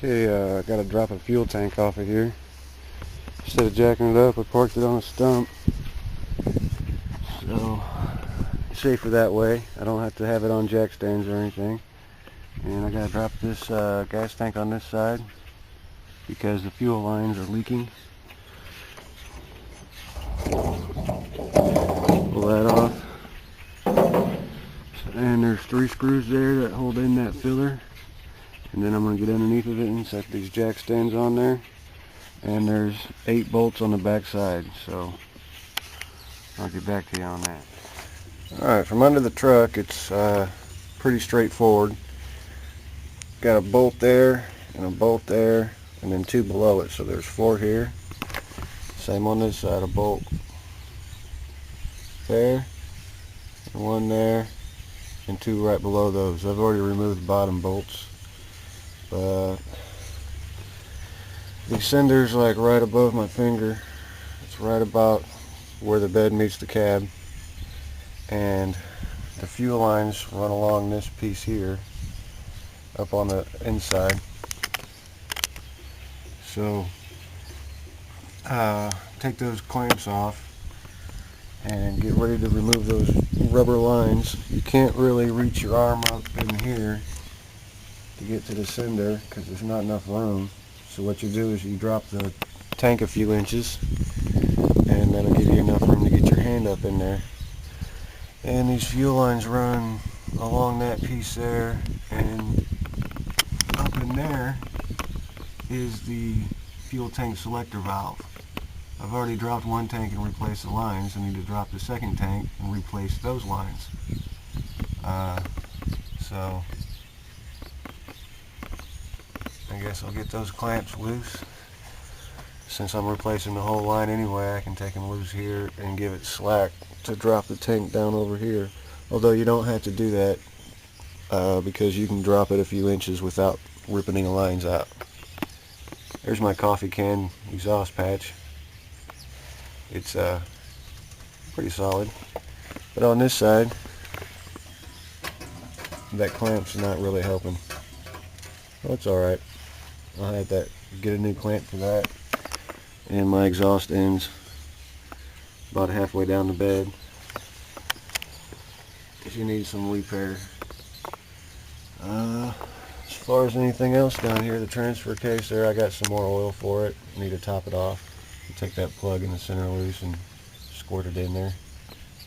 Okay, I got to drop a fuel tank off of here. Instead of jacking it up, I parked it on a stump. So, safer that way. I don't have to have it on jack stands or anything. And I got to drop this gas tank on this side because the fuel lines are leaking. Pull that off. And there's 3 screws there that hold in that filler. And then I'm going to get underneath of it and set these jack stands on there. And there's 8 bolts on the back side, so I'll get back to you on that. Alright, from under the truck it's pretty straightforward. Got a bolt there and a bolt there and then 2 below it, so there's 4 here. Same on this side, a bolt there and 1 there and 2 right below those. I've already removed the bottom bolts. But the sender's like right above my finger. It's right about where the bed meets the cab, and the fuel lines run along this piece here up on the inside. So take those clamps off and get ready to remove those rubber lines. You can't really reach your arm up in here to get to the sender because there's not enough room. So what you do is you drop the tank a few inches and that'll give you enough room to get your hand up in there. And these fuel lines run along that piece there, and up in there is the fuel tank selector valve. I've already dropped 1 tank and replaced the lines. I need to drop the 2nd tank and replace those lines. So I guess I'll get those clamps loose. Since I'm replacing the whole line anyway, I can take them loose here and give it slack to drop the tank down over here. Although you don't have to do that because you can drop it a few inches without ripping the lines out. There's my coffee can exhaust patch. It's pretty solid. But on this side, that clamp's not really helping. Well, it's alright. I'll have that, get a new clamp for that. And my exhaust ends about halfway down the bed if you need some repair. As far as anything else down here, the transfer case there, I got some more oil for it. Need to top it off. Take that plug in the center loose and squirt it in there.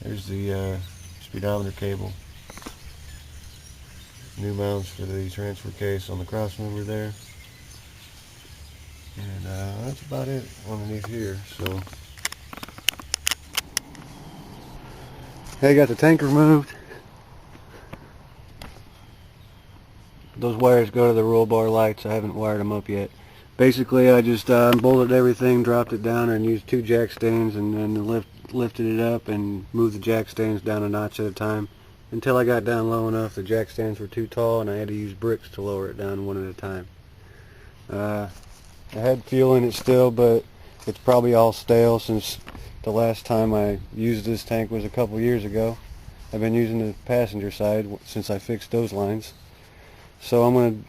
There's the speedometer cable. New mounts for the transfer case on the cross member there. And that's about it underneath here. So, hey, got the tank removed. Those wires go to the roll bar lights. I haven't wired them up yet. Basically, I just bolted everything, dropped it down, and used 2 jack stands, and then lifted it up and moved the jack stands down a notch at a time until I got down low enough. The jack stands were too tall, and I had to use bricks to lower it down one at a time. I had fuel in it still, but it's probably all stale since the last time I used this tank was a couple years ago. I've been using the passenger side since I fixed those lines. So I'm going to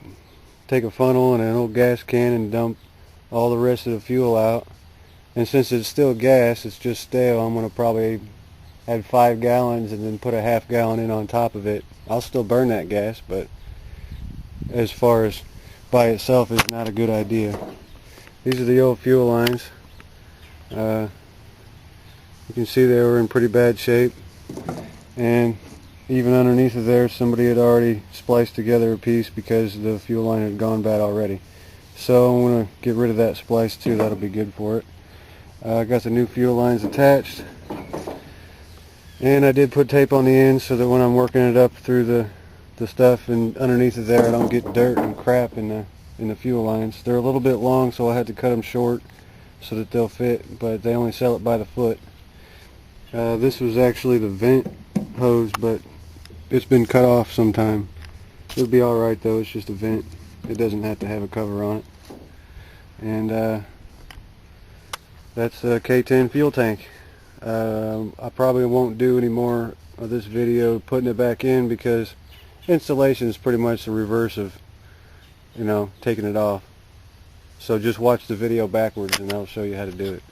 take a funnel and an old gas can and dump all the rest of the fuel out. And since it's still gas, it's just stale, I'm going to probably add 5 gallons and then put a ½ gallon in on top of it. I'll still burn that gas, but as far as by itself is not a good idea. These are the old fuel lines. You can see they were in pretty bad shape, and even underneath of there somebody had already spliced together a piece because the fuel line had gone bad already. So I'm going to get rid of that splice too. That'll be good for it. I got the new fuel lines attached, and I did put tape on the end so that when I'm working it up through the stuff and underneath of there I don't get dirt and crap in the fuel lines. They're a little bit long, so I had to cut them short so that they'll fit, but they only sell it by the foot. This was actually the vent hose, but it's been cut off sometime. It'll be alright though, it's just a vent. It doesn't have to have a cover on it. And that's a K10 fuel tank. I probably won't do any more of this video putting it back in because installation is pretty much the reverse of, you know, taking it off. So just watch the video backwards and I'll show you how to do it.